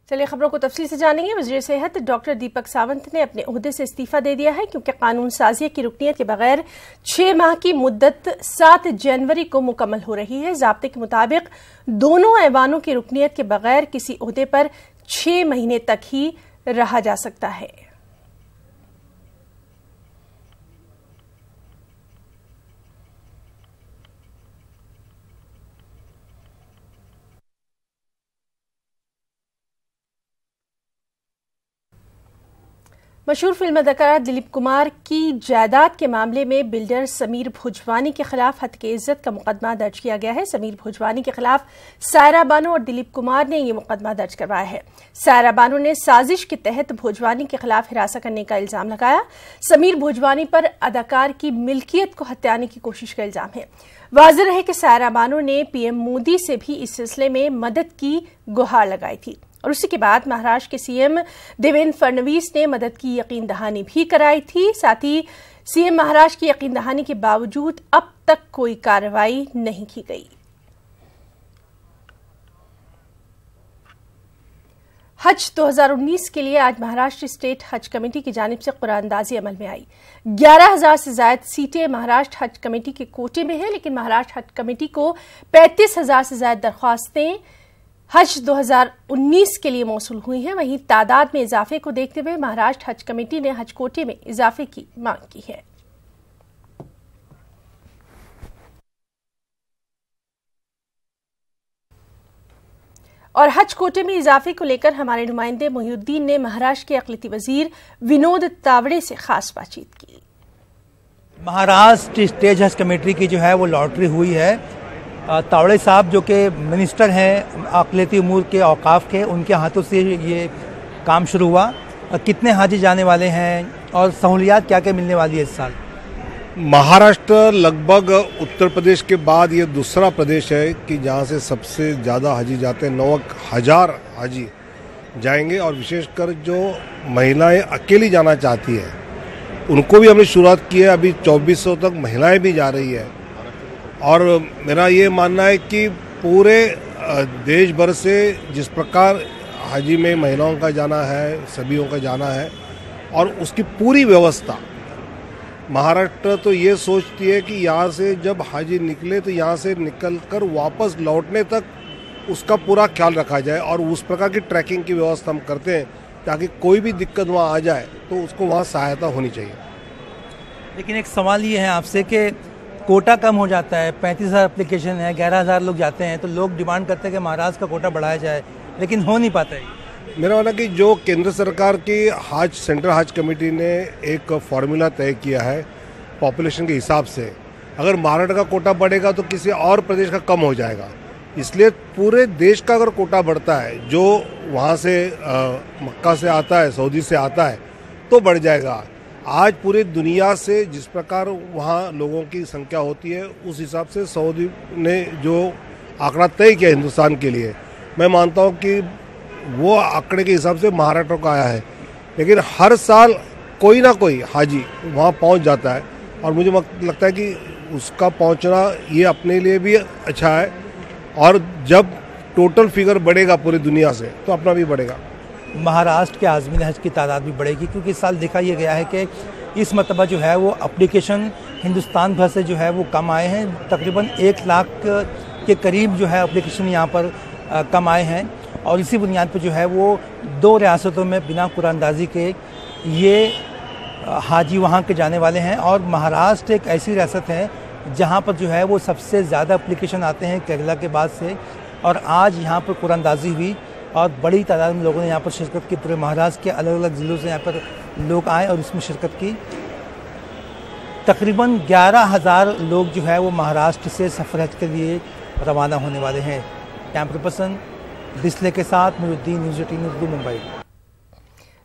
चलिए खबरों को तफसील से जानेंगे। वज़ीर सेहत डॉक्टर दीपक सावंत ने अपने ओहदे से इस्तीफा दे दिया है क्योंकि कानून साज़ी की रुकनियत के बगैर 6 माह की मुद्दत 7 जनवरी को मुकम्मल हो रही है। ज़ाब्ते के मुताबिक दोनों ऐवानों की रुकनियत के बगैर किसी ओहदे पर 6 महीने तक ही रहा जा सकता है। मशहूर फिल्म अदाकारा दिलीप कुमार की जायदाद के मामले में बिल्डर समीर भुजवानी के खिलाफ हत्या इज्जत का मुकदमा दर्ज किया गया है। समीर भुजवानी के खिलाफ सायरा बानो और दिलीप कुमार ने यह मुकदमा दर्ज करवाया है। सायरा बानो ने साजिश के तहत भुजवानी के खिलाफ हिरासत करने का इल्जाम लगाया। समीर भुजवानी पर अदाकार की मिल्कियत को हत्याने की कोशिश का इल्जाम है। वाज़ेह रहे कि सायरा बानो ने पीएम मोदी से भी इस सिलसिले में मदद की गुहार लगाई थी और उसी के बाद महाराष्ट्र के सीएम देवेंद्र फडणवीस ने मदद की यकीन दहानी भी कराई थी। साथ ही सीएम महाराष्ट्र की यकीन दहानी के बावजूद अब तक कोई कार्रवाई नहीं की गई। हज 2019 के लिए आज महाराष्ट्र स्टेट हज कमेटी की जानिब से कुरानंदाजी अमल में आई। 11,000 से ज्यादा सीटें महाराष्ट्र हज कमेटी के कोटे में है, लेकिन महाराष्ट्र हज कमेटी को 35,000 से ज्यादा दरख्वास्तें हज 2019 के लिए मौसूल हुई हैं। वहीं तादाद में इजाफे को देखते हुए महाराष्ट्र हज कमेटी ने हज कोटे में इजाफे की मांग की है। और हज कोटे में इजाफे को लेकर हमारे नुमाइंदे मोहिउद्दीन ने महाराष्ट्र के अक़लियती वजीर विनोद तावड़े से खास बातचीत की। महाराष्ट्र स्टेट हज कमेटी की जो है वो लॉटरी हुई है। तावड़े साहब जो कि मिनिस्टर हैं अक़लियती उमूर के औकाफ के, उनके हाथों से ये काम शुरू हुआ। कितने हाजी जाने वाले हैं और सहूलियात क्या क्या मिलने वाली है इस साल? महाराष्ट्र लगभग उत्तर प्रदेश के बाद ये दूसरा प्रदेश है कि जहाँ से सबसे ज़्यादा हाजी जाते हैं। 9,000 हाजी जाएंगे और विशेषकर जो महिलाएं अकेली जाना चाहती है उनको भी हमने शुरुआत की है। अभी 2400 तक महिलाएं भी जा रही है और मेरा ये मानना है कि पूरे देश भर से जिस प्रकार हाजी में महिलाओं का जाना है, सभीयों का जाना है और उसकी पूरी व्यवस्था, महाराष्ट्र तो ये सोचती है कि यहाँ से जब हाजी निकले तो यहाँ से निकलकर वापस लौटने तक उसका पूरा ख्याल रखा जाए और उस प्रकार की ट्रैकिंग की व्यवस्था हम करते हैं ताकि कोई भी दिक्कत वहाँ आ जाए तो उसको वहाँ सहायता होनी चाहिए। लेकिन एक सवाल ये है आपसे कि कोटा कम हो जाता है, 35,000 एप्लीकेशन है, 11,000 लोग जाते हैं, तो लोग डिमांड करते हैं कि महाराष्ट्र का कोटा बढ़ाया जाए, लेकिन हो नहीं पाता है। मेरा मानना कि जो केंद्र सरकार की हज सेंट्रल हज कमेटी ने एक फार्मूला तय किया है पॉपुलेशन के हिसाब से, अगर महाराष्ट्र का कोटा बढ़ेगा तो किसी और प्रदेश का कम हो जाएगा। इसलिए पूरे देश का अगर कोटा बढ़ता है, जो वहाँ से मक्का से आता है, सऊदी से आता है, तो बढ़ जाएगा। आज पूरी दुनिया से जिस प्रकार वहाँ लोगों की संख्या होती है उस हिसाब से सऊदी ने जो आंकड़ा तय किया हिंदुस्तान के लिए, मैं मानता हूँ कि वो आंकड़े के हिसाब से महाराष्ट्र का आया है। लेकिन हर साल कोई ना कोई हाजी वहाँ पहुँच जाता है और मुझे लगता है कि उसका पहुँचना ये अपने लिए भी अच्छा है और जब टोटल फिगर बढ़ेगा पूरी दुनिया से तो अपना भी बढ़ेगा। महाराष्ट्र के आज़मीन हज की तादाद भी बढ़ेगी क्योंकि इस साल देखा यह गया है कि इस मरतबा जो है वो एप्लीकेशन हिंदुस्तान भर से जो है वो कम आए हैं। तकरीबन 1 लाख के करीब जो है एप्लीकेशन यहाँ पर कम आए हैं और इसी बुनियाद पर जो है वो 2 रियासतों में बिना कुरानंदाजी के ये हाजी वहाँ के जाने वाले हैं। और महाराष्ट्र एक ऐसी रियासत है जहाँ पर जो है वो सबसे ज़्यादा एप्लीकेशन आते हैं केरला के बाद से, और आज यहाँ पर कुरानंदाजी हुई और बड़ी तादाद में लोगों ने यहाँ पर शिरकत की। पूरे महाराष्ट्र के अलग अलग ज़िलों से यहाँ पर लोग आए और इसमें शिरकत की। तकरीबन 11,000 लोग जो है वो महाराष्ट्र से सफ़र हज के लिए रवाना होने वाले हैं। कैमरा पर्सन डिस्ले के साथ मोहिउद्दीन, न्यूज़ 18 उर्दू, मुंबई।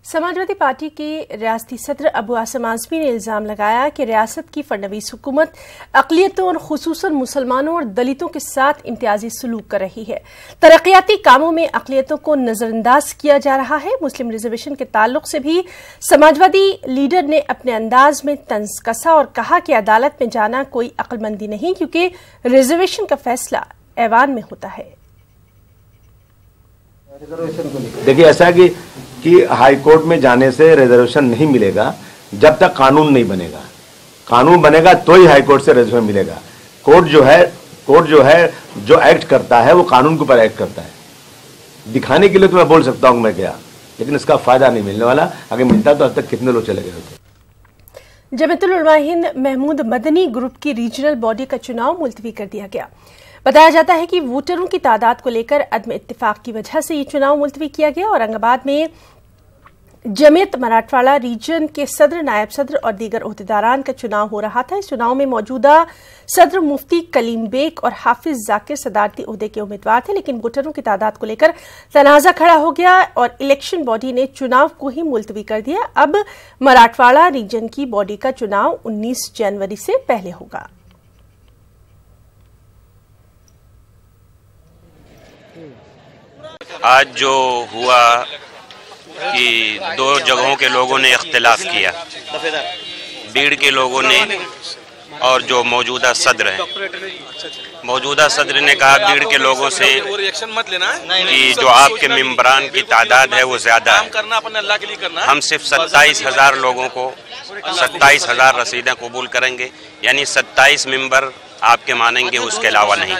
समाजवादी पार्टी के रियासती सदर अबू आसिम आज़मी ने इल्जाम लगाया कि रियासत की फडणवीस हुकूमत अक़लियतों और खुसूसन मुसलमानों और दलितों के साथ इम्तियाजी सलूक कर रही है। तरक्याती कामों में अक़लियतों को नजरअंदाज किया जा रहा है। मुस्लिम रिजर्वेशन के ताल्लुक से भी समाजवादी लीडर ने अपने अंदाज में तंज कसा और कहा कि अदालत में जाना कोई अक्लमंदी नहीं, क्योंकि रिजर्वेशन का फैसला ऐवान में होता है। देखिए ऐसा है कि हाई कोर्ट में जाने से रिजर्वेशन नहीं मिलेगा जब तक कानून नहीं बनेगा। कानून बनेगा तो ही हाई कोर्ट से रिजर्वेशन मिलेगा। कोर्ट जो है जो एक्ट करता है वो कानून के ऊपर एक्ट करता है। दिखाने के लिए तो मैं बोल सकता हूं मैं क्या, लेकिन इसका फायदा नहीं मिलने वाला। अगर मिलता तो अब तक कितने लोग चले गए होते। जमीयतुल उलमा हिंद महमूद मदनी ग्रुप की रीजनल बॉडी का चुनाव मुलतवी कर दिया गया। बताया जाता है कि वोटरों की तादाद को लेकर अदम इत्तिफाक की वजह से ये चुनाव मुलतवी किया गया। औरंगाबाद में जमीयत मराठवाड़ा रीजन के सदर, नायब सदर और दीगर ओहदेदारान का चुनाव हो रहा था। इस चुनाव में मौजूदा सदर मुफ्ती कलीम बेग और हाफिज जाकिर सदारती ओहदे के उम्मीदवार थे, लेकिन वोटरों की तादाद को लेकर तनाजा खड़ा हो गया और इलेक्शन बॉडी ने चुनाव को ही मुलतवी कर दिया। अब मराठवाड़ा रीजन की बॉडी का चुनाव 19 जनवरी से पहले होगा। आज जो हुआ कि दो जगहों के लोगों ने इख्तिलाफ किया, बीड़ के लोगों ने और जो मौजूदा सदर हैं। मौजूदा सदर ने कहा बीड़ के लोगों से कि जो आपके मेंबरान की तादाद है वो ज़्यादा है, हम सिर्फ 27,000 लोगों को 27,000 रसीदें कबूल करेंगे, यानी 27 मेंबर आपके मानेंगे, उसके अलावा नहीं।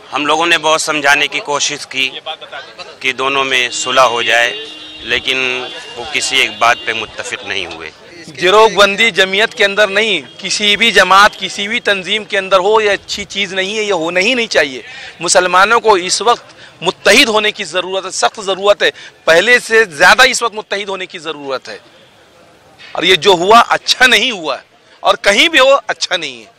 हम लोगों ने बहुत समझाने की कोशिश की कि दोनों में सुलह हो जाए, लेकिन वो किसी एक बात पे मुत्तफिक नहीं हुए। गिरोहबंदी जमीयत के अंदर नहीं, किसी भी जमात किसी भी तंजीम के अंदर हो, ये अच्छी चीज़ नहीं है, ये होना ही नहीं चाहिए। मुसलमानों को इस वक्त मुत्तहिद होने की ज़रूरत है, सख्त ज़रूरत है, पहले से ज़्यादा इस वक्त मुत्तहिद होने की ज़रूरत है। और ये जो हुआ अच्छा नहीं हुआ, और कहीं भी हो अच्छा नहीं है।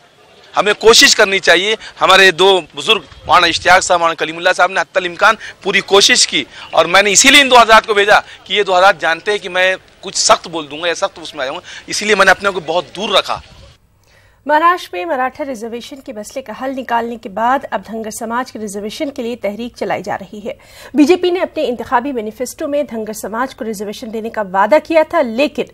हमें कोशिश करनी चाहिए। हमारे दो बुजुर्ग मौलाना इश्तियाक साहब, मौलाना कलीमुल्लाह साहब ने हत्तल इम्कान पूरी कोशिश की, और मैंने इसीलिए इन दो हज़रात को भेजा कि ये दो हज़रात जानते हैं कि मैं कुछ सख्त बोल दूंगा या सख्त उसमें आऊँगा, इसीलिए मैंने अपने को बहुत दूर रखा। महाराष्ट्र में मराठा रिजर्वेशन के मसले का हल निकालने के बाद अब धनगर समाज के रिजर्वेशन के लिए तहरीक चलाई जा रही है। बीजेपी ने अपने इंतखाबी मैनिफेस्टो में धनगर समाज को रिजर्वेशन देने का वादा किया था, लेकिन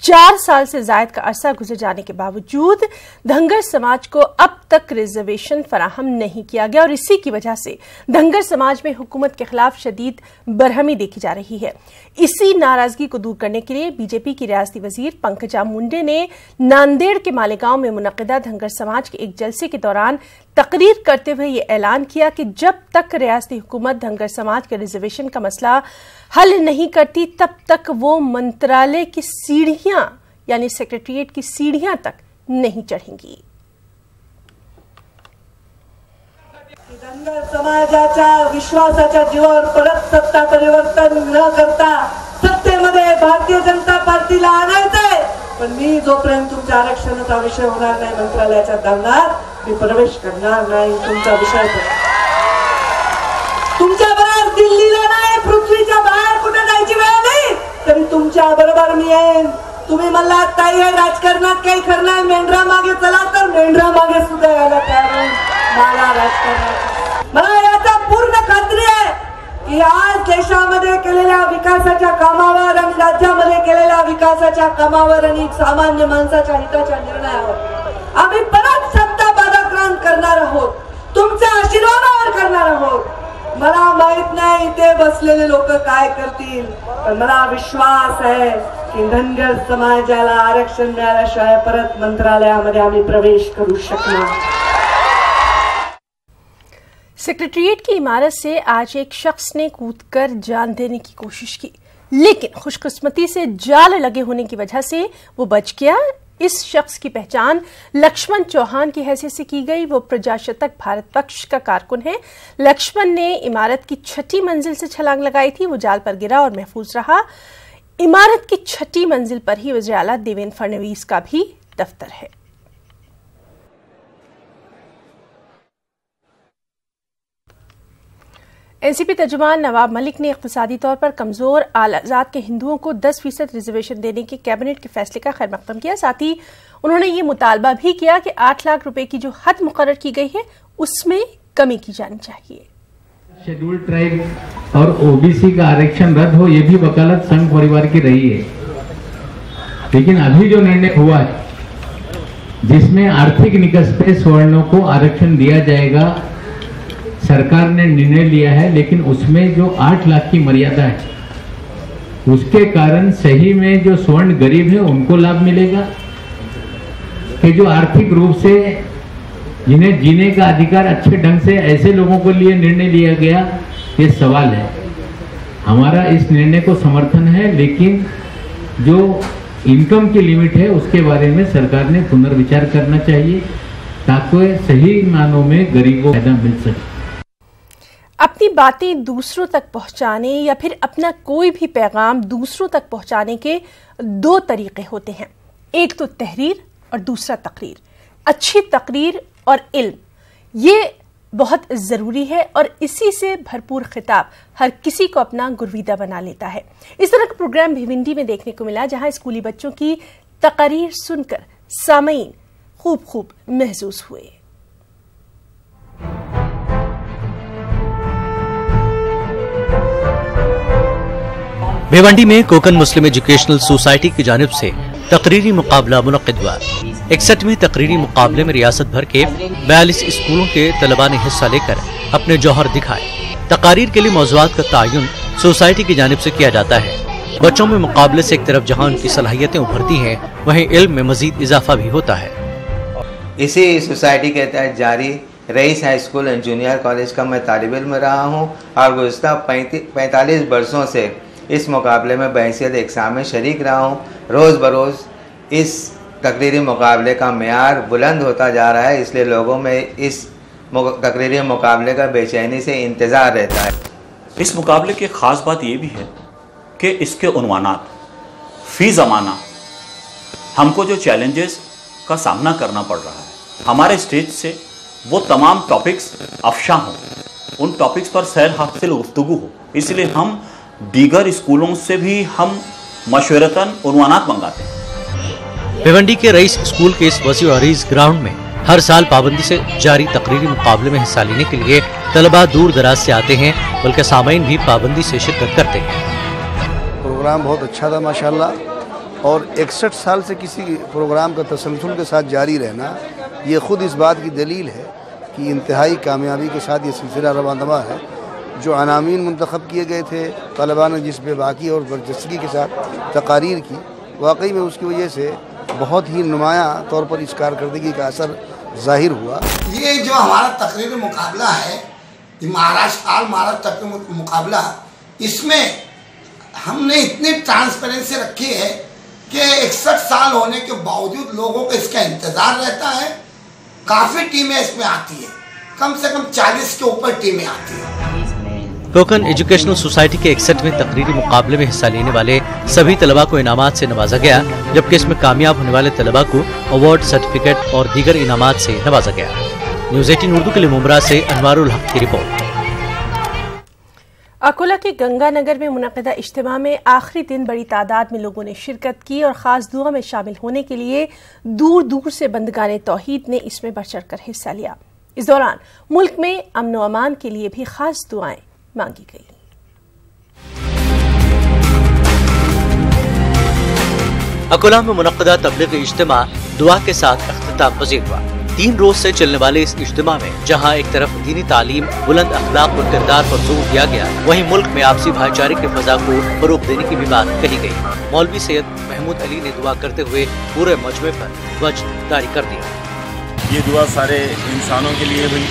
4 साल से जायद का अरसा गुजर जाने के बावजूद धनगर समाज को अब तक रिजर्वेशन फराहम नहीं किया गया और इसी की वजह से धनगर समाज में हुकूमत के खिलाफ शदीद बरहमी देखी जा रही है। इसी नाराजगी को दूर करने के लिए बीजेपी की रियासती वजीर पंकजा मुंडे ने नांदेड़ के मालेगांव में मुनक्किदा धनगर समाज के एक जलसे के दौरान तकरीर करते हुए ये ऐलान किया कि जब तक रियासती हुकूमत धनगर समाज के रिजर्वेशन का मसला हल नहीं करती, तब तक वो मंत्रालय की सीढ़ियां यानी सेक्रेटरीट की सीढ़ियां तक नहीं चढ़ेंगी। धनगर समाजाच्या विश्वासाच्या जीवावर परत सत्ता परिवर्तन न करता सत्तेमध्ये भारतीय जनता पार्टीला आणायचंय, पण मी जोपर्यंत तुमच्या आरक्षणाचा विषय होणार नाही मंत्रालयाच्या दालनात मी प्रवेश करणार नाही। तुमचा विषय तुमच्या बरोबर दिल्लीला नाही, पृथ्वीच्या बाहेर कुठे जायची वेळ नाही, तरी तुमच्या बरोबर मी येईन। तुम्ही मला काही राजकारणात काही करणार, मेंढरा मागे चला तर मेंढरा मागे सुद्धा यायला तयार आहे मला राजकारणात। मला याचा पूर्ण खात्री आहे की आज देशामध्ये केलेल्या विकासाच्या कामावर आणि राज्यामध्ये केलेल्या विकासाच्या कामावर आणि सामान्य माणसाच्या हिताच्या निर्णयावर आम्ही परत सत्ता पादाक्रांत करणार आहोत, तुमच्या आशीर्वादावर करणार आहोत। मला माहित नाही इथे बसलेले लोक काय करतील, पण मला विश्वास आहे की धनगर समाजाला आरक्षण मिळाल्याशिवाय परत मंत्रालयामध्ये आम्ही प्रवेश करू शकणार। सेक्रेटरीट की इमारत से आज एक शख्स ने कूदकर जान देने की कोशिश की, लेकिन खुशकिस्मती से जाल लगे होने की वजह से वो बच गया। इस शख्स की पहचान लक्ष्मण चौहान की हैसियत से की गई। वो प्रजासत्ताक भारत पक्ष का कारकुन है। लक्ष्मण ने इमारत की 6ठी मंजिल से छलांग लगाई थी। वो जाल पर गिरा और महफूज रहा। इमारत की 6ठी मंजिल पर ही वज़ीर आला देवेंद्र फडणवीस का भी दफ्तर है। एनसीपी तर्जुमान नवाब मलिक ने इक्तिसादी तौर पर कमजोर आज़ाद के हिंदुओं को 10% रिजर्वेशन देने के कैबिनेट के फैसले का खैर मकदम किया। साथ ही उन्होंने ये मुतालबा भी किया कि 8 लाख रुपए की जो हद मुकर्रर की गई है उसमें कमी की जानी चाहिए। शेड्यूल ट्राइब और ओबीसी का आरक्षण रद्द हो, ये भी वकालत संघ परिवार की रही है, लेकिन अभी जो निर्णय हुआ है जिसमें आर्थिक निकष पे सवर्णों को आरक्षण दिया जाएगा, सरकार ने निर्णय लिया है, लेकिन उसमें जो 8 लाख की मर्यादा है, उसके कारण सही में जो स्वर्ण गरीब है उनको लाभ मिलेगा कि जो आर्थिक रूप से जिन्हें जीने का अधिकार अच्छे ढंग से, ऐसे लोगों के लिए निर्णय लिया गया, ये सवाल है। हमारा इस निर्णय को समर्थन है, लेकिन जो इनकम की लिमिट है उसके बारे में सरकार ने पुनर्विचार करना चाहिए ताकि सही मानों में गरीबों को फायदा मिल सके। अपनी बातें दूसरों तक पहुंचाने या फिर अपना कोई भी पैगाम दूसरों तक पहुंचाने के 2 तरीके होते हैं, एक तो तहरीर और दूसरा तकरीर। अच्छी तकरीर और इल्म, ये बहुत जरूरी है और इसी से भरपूर खिताब हर किसी को अपना गुरविदा बना लेता है। इस तरह का प्रोग्राम भिवंडी में देखने को मिला, जहां स्कूली बच्चों की तकरीर सुनकर सामईन खूब महसूस हुए। भिवंडी में कोकन मुस्लिम एजुकेशनल सोसाइटी की जानिब से तकरीरी मुकाबला मुनक्किद हुआ। 61वें तकरीरी मुकाबले में रियासत भर के 42 स्कूलों के तलबा ने हिस्सा लेकर अपने जौहर दिखाए। तकारीर के लिए मौज़ूआत का तयन सोसाइटी की जानिब से किया जाता है। बच्चों में मुकाबले से एक तरफ जहां उनकी सलाहियतें उभरती हैं, वहीं इल्म में मजीद इजाफा भी होता है। इसी सोसाइटी के तहत जारी Rais high school and junior college का मैं तालिब इल्म रहा हूँ और गुज़श्ता 45 वर्षों से इस मुकाबले में बहैसियत एग्ज़ाम में शरीक रहा हूँ। रोज़ बरोज़ इस तकरीरी मुकाबले का मेयार बुलंद होता जा रहा है, इसलिए लोगों में इस तकरीरी मुकाबले का बेचैनी से इंतज़ार रहता है। इस मुकाबले की ख़ास बात ये भी है कि इसके उन्वानात फ़ी ज़माना हमको जो चैलेंजेस का सामना करना पड़ रहा है, हमारे स्टेज से वो तमाम टॉपिक्स अफशा हों, उन टॉपिक्स पर सैर हासिल गुफ्तगू हो, इसलिए हम दीगर स्कूलों से भी हम मशवरतन उन्वानात मंगाते हैं। भिवंडी के रईस स्कूल के इस वसी अरीज ग्राउंड में हर साल पाबंदी से जारी तकरीरी मुकाबले में हिस्सा लेने के लिए तलबा दूर दराज से आते हैं, बल्कि सामाईन भी पाबंदी से शिरकत करते हैं। प्रोग्राम बहुत अच्छा था माशाल्लाह, और 61 साल से किसी प्रोग्राम का तसलसल के साथ जारी रहना, ये ख़ुद इस बात की दलील है कि इंतहाई कामयाबी के साथ ये सिलसिला रवादमा है। जो अनामीन मुंतखब किए गए थे, तलबा ने जिस बेबाकी और बरजस्तगी के साथ तकारीर की, वाकई में उसकी वजह से बहुत ही नुमायाँ तौर पर इस कारकर्दगी का असर जाहिर हुआ। ये जो हमारा तकरीरी मुकाबला है, महाराष्ट्र तकरीरी मुकाबला, इसमें हमने इतनी ट्रांसपेरेंसी रखी है कि 61 साल होने के बावजूद लोगों को इसका इंतज़ार रहता है। काफ़ी टीमें इसमें आती है, कम से कम 40 के ऊपर टीमें आती है। कोकन एजुकेशनल सोसाइटी के 61वें तकरीरी मुकाबले में हिस्सा लेने वाले सभी तलबा को इनामात से नवाजा गया, जबकि इसमें कामयाब होने वाले तलबा को अवार्ड, सर्टिफिकेट और दीगर इनामात से नवाजा गया। न्यूज़ 18 उर्दू के लिए मुमरा से अनवारुल हक की रिपोर्ट। अकोला के गंगानगर में मुनक़िदा इज्तिमा में आखिरी दिन बड़ी तादाद में लोगों ने शिरकत की और खास दुआ में शामिल होने के लिए दूर दूर से बंदगाने तौहीद ने इसमें बढ़ चढ़ कर हिस्सा लिया। इस दौरान मुल्क में अमन व अमान के लिए भी खास दुआएं मांगी गई। अकोला में मुनक़िदा तबलीगी इज्तिमा दुआ के साथ अख्तिताम पज़ीर हुआ। 3 रोज से चलने वाले इस इज्तिमा में जहां एक तरफ दीनी तालीम, बुलंद अखलाक और किरदार पर जोर दिया गया, वहीं मुल्क में आपसी भाईचारे के फजा को फरोग देने की भी बात कही गई। मौलवी सैयद महमूद अली ने दुआ करते हुए पूरे मजमे पर वज्द जारी कर दिया। ये दुआ सारे इंसानों के लिए हुई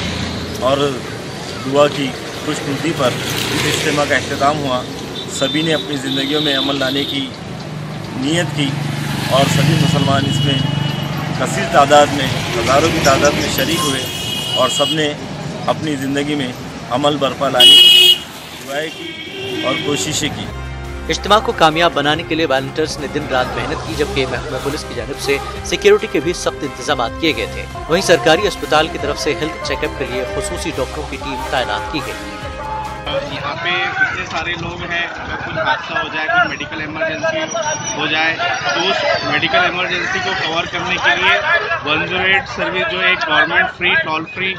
और दुआ की खुशनुदी पर इस इज्तिमा का अख्तिताम हुआ। सभी ने अपनी ज़िंदगियों में अमल लाने की नीयत की और सभी मुसलमान इसमें कसीर तादाद में, हज़ारों की तादाद में शरीक हुए और सब ने अपनी ज़िंदगी में अमल बरपा लाने की दुआएं की और कोशिशें की। इज्तिमा को कामयाब बनाने के लिए वॉलंटियर्स ने दिन रात मेहनत की, जबकि महकमा पुलिस की जानिब से सिक्योरिटी के भी सख्त इंतजाम किए गए थे। वहीं सरकारी अस्पताल की तरफ से हेल्थ चेकअप के लिए खुसूसी डॉक्टरों की टीम तैनात की गई। यहाँ पे इतने सारे लोग हैं, अगर कुछ हादसा हो जाए, कोई मेडिकल इमरजेंसी हो जाए, तो उस मेडिकल इमरजेंसी को कवर करने के लिए 108 सर्विस जो एक government free toll free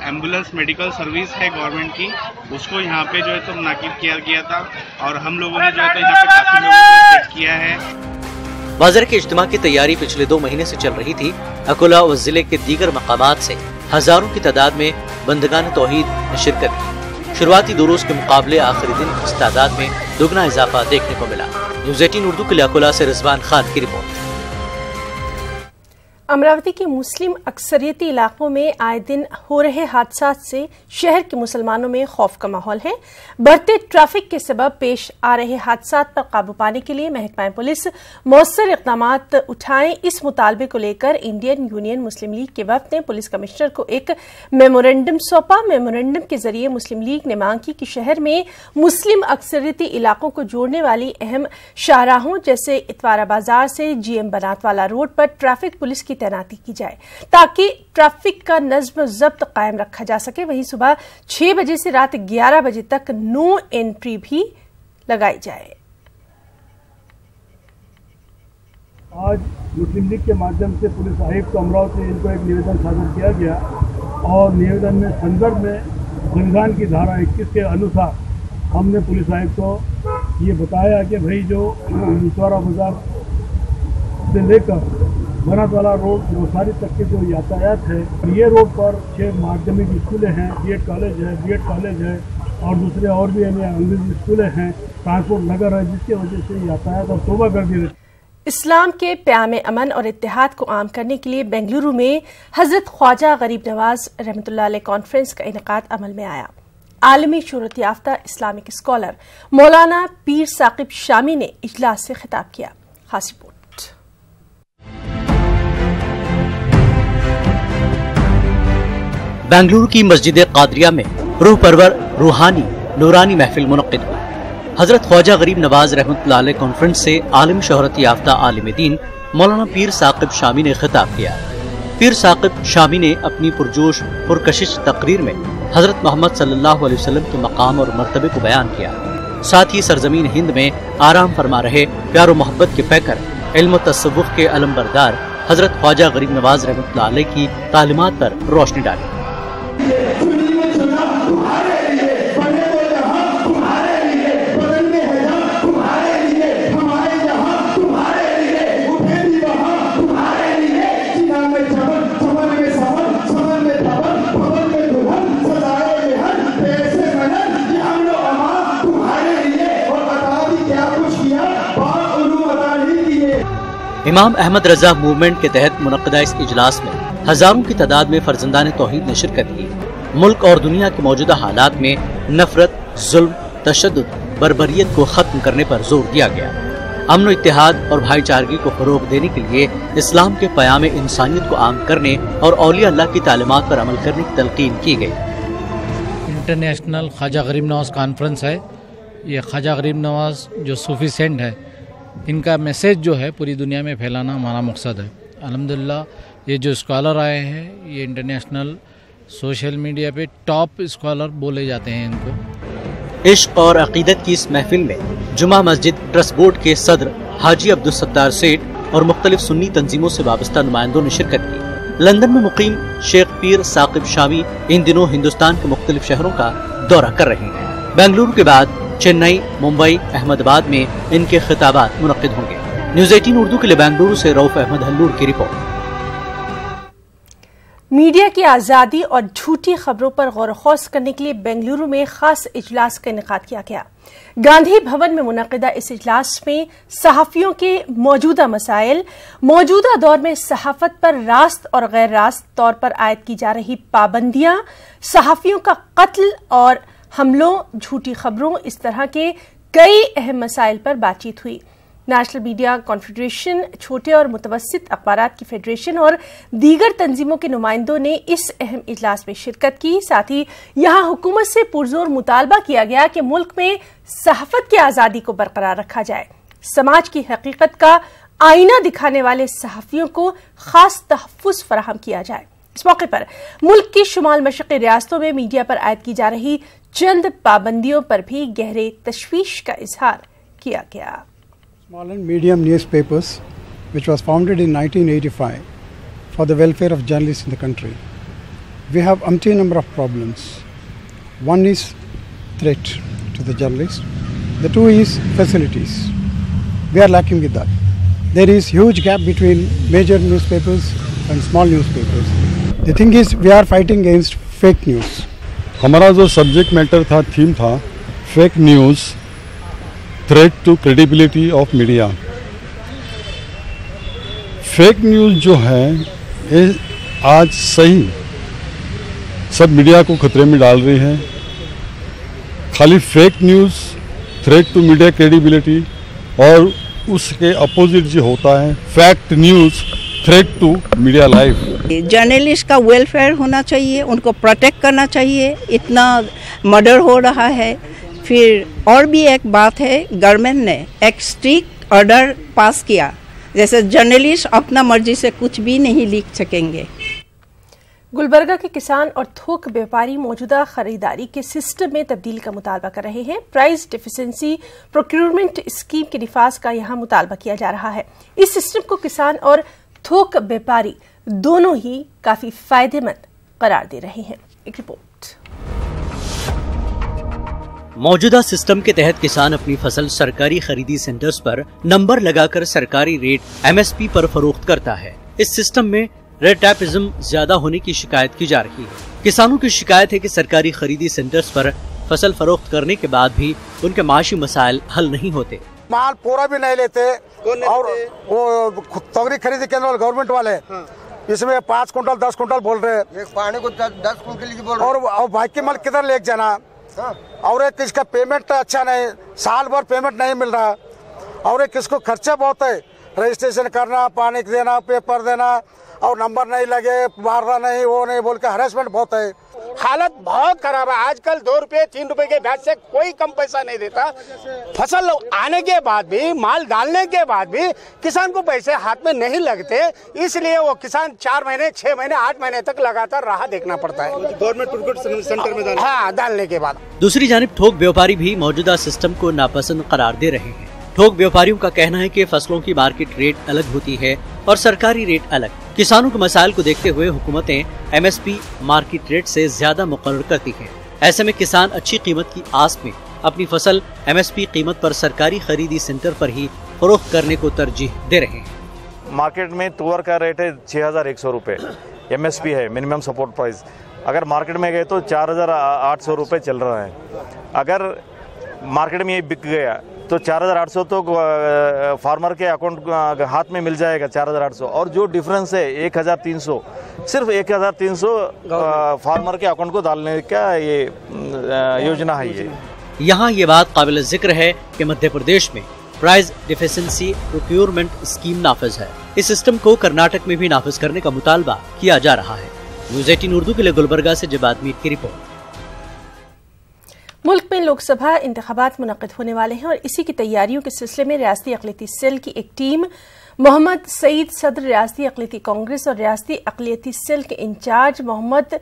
ambulance medical service है गवर्नमेंट की, उसको यहाँ पे जो है तो मुनाकिब किया गया था और हम लोगों ने जो है तो यहाँ पे काफ़ी लोगों को चेक किया है। बाजार के इज्तिमा की तैयारी पिछले 2 महीने से चल रही थी। अकोला व जिले के दीगर मकामात से हजारों की तादाद में बंदगान तौहीद ने शिरकत की। शुरुआती 2 रोज के मुकाबले आखिरी दिन इस तादाद में दुगना इजाफा देखने को मिला। न्यूज़ 18 उर्दू के लिए अकोला से रिजवान खान की रिपोर्ट। अमरावती के मुस्लिम अक्सरियती इलाकों में आए दिन हो रहे हादसात से शहर के मुसलमानों में खौफ का माहौल है। बढ़ते ट्रैफिक के सबब पेश आ रहे हादसात पर काबू पाने के लिए महकमा पुलिस मौसर इक़दामात उठाएं, इस मुतालबे को लेकर इंडियन यूनियन मुस्लिम लीग के वफ्द ने पुलिस कमिश्नर को एक मेमोरेंडम सौंपा। मेमोरेंडम के जरिए मुस्लिम लीग ने मांग की कि शहर में मुस्लिम अक्सरियती इलाकों को जोड़ने वाली अहम शाहराहों जैसे इतवारा बाजार से GM बनातवाला रोड पर ट्रैफिक पुलिस की तैनाती की जाए ताकि ट्रैफिक का नज्म जब्त कायम रखा जा सके। वहीं सुबह 6 बजे से रात 11 बजे तक नो एंट्री भी लगाई जाए। आज मुस्लिम लीग के माध्यम से पुलिस आयुक्त अमरावती इनको एक निवेदन सादर किया गया और निवेदन में संदर्भ में संविधान की धारा 21 के अनुसार हमने पुलिस आयुक्त को ये बताया कि भाई जो इतवारा बाजार से लेकर बनातवाला रोड रोसारी तक के जो यातायात है, ये रोड पर 6 माध्यमिक स्कूलें हैं, BEd कॉलेज है, BEd कॉलेज है और दूसरे और भी अंग्रेजी स्कूलें हैं, ट्रांसपोर्ट नगर है, जिसकी वजह से यातायात और तोबा कर दी। इस्लाम के प्याम अमन और इत्तेहाद को आम करने के लिए बेंगलुरु में हजरत ख्वाजा गरीब नवाज रहमतुल्लाह अलैह कॉन्फ्रेंस का इनेकाद अमल में आया। आलमी शोहरत याफ्ता इस्लामिक स्कॉलर मौलाना पीर साकिब शामी ने इजलास से खिताब किया। खास रिपोर्ट। बेंगलुरु की मस्जिद कादरिया में रूह परवर रूहानी नूरानी महफिल मुनक्किद हुई। हजरत ख्वाजा गरीब नवाज रहमतुल्लाह अलैह कॉन्फ्रेंस से आलिम शोहरत याफ्ता आलिम दीन मौलाना पीर साकिब शामी ने खिताब किया। पीर साकिब शामी ने अपनी पुरजोश पुरकशिश तकरीर में हजरत मोहम्मद सल्लल्लाहु अलैहि वसल्लम के मकाम और मर्तबे को बयान किया। साथ ही सरजमीन हिंद में आराम फरमा रहे प्यार मोहब्बत के पैकर इल्म तसव्वुफ के अलमबरदार हजरत ख्वाजा गरीब नवाज रहमतुल्लाह अलैह की तालीमात पर रोशनी डाली। इमाम अहमद रजा मूवमेंट के तहत मुनक्किदा इस इजलास में हजारों की तादाद में फर्जंदान तौहीद ने शिरकत की। मुल्क और दुनिया के मौजूदा हालात में नफरत, जुल्म, तशद्दुद, बर्बरियत को खत्म करने पर जोर दिया गया। अमन, इत्तेहाद और भाईचारगी को फरोग देने के लिए इस्लाम के पयाम इंसानियत को आम करने और औलिया अल्लाह की तालीमात पर अमल करने की तलकीन की गई। इंटरनेशनल ख्वाजा गरीब नवाज कॉन्फ्रेंस है। ये ख्वाजा गरीब नवाज जो सूफी सेंट है, इनका मैसेज जो है पूरी दुनिया में फैलाना हमारा मकसद है। अल्हम्दुलिल्लाह ये जो स्कॉलर आए हैं, ये इंटरनेशनल सोशल मीडिया पे टॉप स्कॉलर बोले जाते हैं इनको। इश्क और अकीदत की इस महफिल में जुमा मस्जिद ट्रस्ट बोर्ड के सदर हाजी अब्दुल सत्तार सेठ और मुख्तलिफ सुन्नी तंजीमों से वाबस्ता नुमाइंदों ने शिरकत की। लंदन में मुकीम शेख पीर साकिब शामी इन दिनों हिंदुस्तान के मुख्तलिफ शहरों का दौरा कर रहे हैं। बेंगलुरु के बाद चेन्नई, मुंबई, अहमदाबाद में इनके खिताबात मुनक्किद होंगे। न्यूज़ 18 उर्दू के लिए बेंगलुरु से रऊफ अहमद हल्लूर की रिपोर्ट। मीडिया की आज़ादी और झूठी खबरों पर गौर खौस करने के लिए बेंगलुरु में खास इजलास का इनेकाद किया गया। गांधी भवन में मुनक्किदा इस इजलास में सहाफ़ियों के मौजूदा मसाइल, मौजूदा दौर में सहाफ़त पर रास्त और गैर रास्त तौर पर आयद की जा रही पाबंदियां, सहाफ़ियों का कत्ल और हमलों, झूठी खबरों, इस तरह के कई अहम मसाइल पर बातचीत हुई। नेशनल मीडिया कॉन्फेडरेशन, छोटे और मुतवस्सित अखबारात की फेडरेशन और दीगर तंजीमों के नुमाइंदों ने इस अहम इजलास में शिरकत की। साथ ही यहां हुकूमत से पुरजोर मुतालबा किया गया कि मुल्क में सहाफत की आज़ादी को बरकरार रखा जाए। समाज की हकीकत का आईना दिखाने वाले सहाफियों को खास तहफ़्फ़ुज़ फराहम किया जाए। इस मौके पर मुल्क की शुमाल मशरक़ी रियासतों में मीडिया पर आयद की जा रही चंद पाबंदियों पर भी गहरे तशवीश का इजहार किया गया। Small and medium newspapers, which was founded in 1985 for the welfare of journalists in the country. We have umpteen number of problems. One is threat to the journalists. The two is facilities. We are lacking with that. There is huge gap between major newspapers and small newspapers. The thing is, we are fighting against fake news. हमारा जो subject matter था, theme था, fake news, threat to credibility of media. Fake news जो है ये आज सही सब मीडिया को खतरे में डाल रही है। खाली fake news, threat to media credibility, और उसके अपोजिट जो होता है fact news, threat to media life. Journalist का वेलफेयर होना चाहिए, उनको प्रोटेक्ट करना चाहिए। इतना मर्डर हो रहा है। फिर और भी एक बात है, गवर्नमेंट ने एक स्ट्रिक्ट ऑर्डर पास किया, जैसे जर्नलिस्ट अपना मर्जी से कुछ भी नहीं लिख सकेंगे। गुलबर्गा के किसान और थोक व्यापारी मौजूदा खरीदारी के सिस्टम में तब्दीली का मुतालबा कर रहे हैं। प्राइस डिफिशिएंसी प्रोक्योरमेंट स्कीम के निफाज का यहाँ मुतालबा किया जा रहा है। इस सिस्टम को किसान और थोक व्यापारी दोनों ही काफी फायदेमंद करार दे रहे हैं। एक रिपोर्ट। मौजूदा सिस्टम के तहत किसान अपनी फसल सरकारी खरीदी सेंटर्स पर नंबर लगाकर सरकारी रेट MSP पर फरोख्त करता है। इस सिस्टम में रेट टैपिज्म ज्यादा होने की शिकायत की जा रही है। किसानों की शिकायत है कि सरकारी खरीदी सेंटर्स पर फसल फरोख्त करने के बाद भी उनके माशी मसाइल हल नहीं होते। माल पूरा भी नहीं लेते और वो तोगरी खरीदी केंद्र वाले गवर्नमेंट वाले इसमें 5 कुंटल 10 कुंटल बोल रहे, एक पानी को 10 कुंटल की बोल रहे, और बाकी माल किधर ले जाना। और एक इसका पेमेंट अच्छा नहीं, साल भर पेमेंट नहीं मिल रहा, और एक इसको खर्चा बहुत है, रजिस्ट्रेशन करना, पानी देना, पेपर देना, और नंबर नहीं लगे, मारना नहीं, वो नहीं बोल के हरेसमेंट बहुत है। हालत बहुत खराब है। आजकल 2 रुपए 3 रुपए के ब्याज से कोई कम पैसा नहीं देता। फसल आने के बाद भी, माल डालने के बाद भी किसान को पैसे हाथ में नहीं लगते, इसलिए वो किसान 4 महीने 6 महीने 8 महीने तक लगातार राह देखना पड़ता है गवर्नमेंट सेंटर में डालने के बाद। दूसरी जानिब थोक व्यापारी भी मौजूदा सिस्टम को नापसंद करार दे रहे हैं। थोक व्यापारियों का कहना है कि फसलों की मार्केट रेट अलग होती है और सरकारी रेट अलग। किसानों के मसाइल को देखते हुए हुकूमतें MSP मार्केट रेट से ज्यादा मुकर्रर करती हैं। ऐसे में किसान अच्छी कीमत की आस में अपनी फसल MSP कीमत पर सरकारी खरीदी सेंटर पर ही फरोख्त करने को तरजीह दे रहे हैं। मार्केट में तुअर का रेट है 6100 रुपये, MSP है मिनिमम सपोर्ट प्राइस। अगर मार्केट में गए तो 4800 रुपये चल रहा है। अगर मार्केट में ये बिक गया तो 4800 तो फार्मर के अकाउंट हाथ में मिल जाएगा 4800, और जो डिफरेंस है 1300, सिर्फ 1300 फार्मर के अकाउंट को डालने का ये योजना है। ये यहाँ ये बात काबिल जिक्र है कि मध्य प्रदेश में प्राइस डिफिशिएंसी प्रोक्योरमेंट स्कीम नाफिज है। इस सिस्टम को कर्नाटक में भी नाफिज करने का मुतालबा किया जा रहा है। न्यूज़ 18 उर्दू के लिए गुलबर्गा से जबाद मीर की रिपोर्ट। मुल्क में लोकसभा इंतखाबात मुनक़िद होने वाले हैं और इसी की तैयारियों के सिलसिले में रियासती अक़लियती सेल की एक टीम मोहम्मद सईद सदर रियासती अक़लियती कांग्रेस और रियासती अक़लियती सेल के इंचार्ज मोहम्मद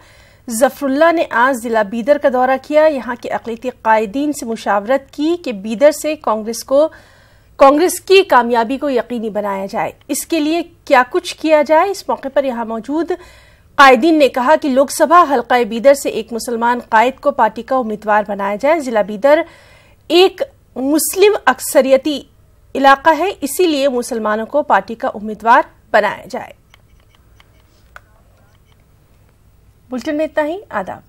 जफरुल्लाह ने आज जिला बीदर का दौरा किया। यहाँ के अक़लियती कायदीन से मुशावरत की कि बीदर से कांग्रेस की कामयाबी को यकीनी बनाया जाए। इसके लिए क्या कुछ किया जाए, इस मौके पर यहाँ मौजूद कायदीन ने कहा कि लोकसभा हल्का बीदर से एक मुसलमान कायद को पार्टी का उम्मीदवार बनाया जाए। जिला बीदर एक मुस्लिम अक्सरियती इलाका है, इसीलिए मुसलमानों को पार्टी का उम्मीदवार बनाया जाए। बुलेटिन में इतना ही। आदाब।